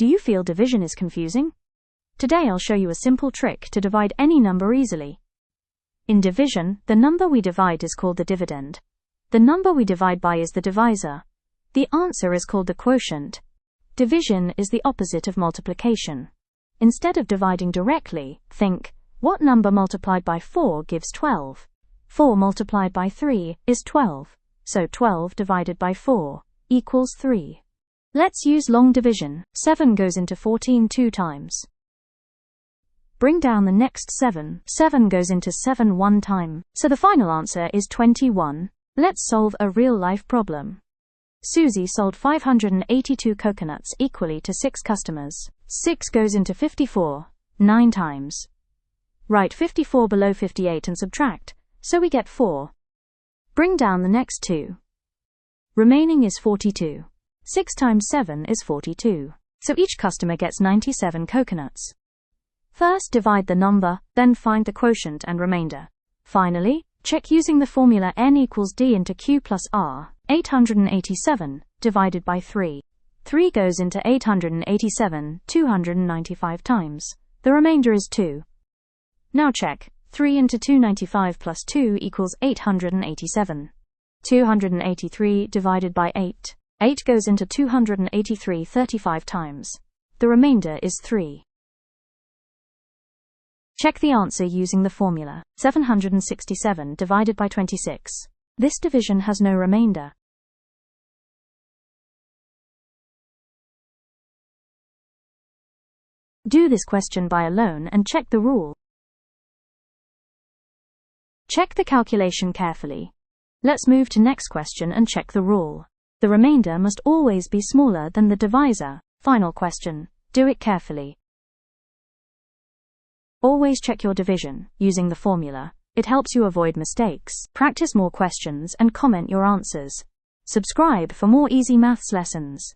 Do you feel division is confusing? Today I'll show you a simple trick to divide any number easily. In division, the number we divide is called the dividend. The number we divide by is the divisor. The answer is called the quotient. Division is the opposite of multiplication. Instead of dividing directly, think, what number multiplied by 4 gives 12? 4 multiplied by 3 is 12, so 12 divided by 4 equals 3. Let's use long division. 7 goes into 14 2 times. Bring down the next 7. 7 goes into 7 1 time, so the final answer is 21. Let's solve a real-life problem. Susie sold 582 coconuts equally to 6 customers. 6 goes into 54 9 times. Write 54 below 58 and subtract, so we get 4. Bring down the next 2. Remaining is 42. 6 times 7 is 42, so each customer gets 97 coconuts. First divide the number, then find the quotient and remainder. Finally, check using the formula n equals d into q plus r. 887 divided by 3. 3 goes into 887 295 times. The remainder is 2. Now check. 3 into 295 plus 2 equals 887. 283 divided by 8. 8 goes into 283 35 times. The remainder is 3. Check the answer using the formula. 767 divided by 26. This division has no remainder. Do this question by alone and check the rule. Check the calculation carefully. Let's move to next question and check the rule. The remainder must always be smaller than the divisor. Final question. Do it carefully. Always check your division using the formula. It helps you avoid mistakes. Practice more questions and comment your answers. Subscribe for more easy maths lessons.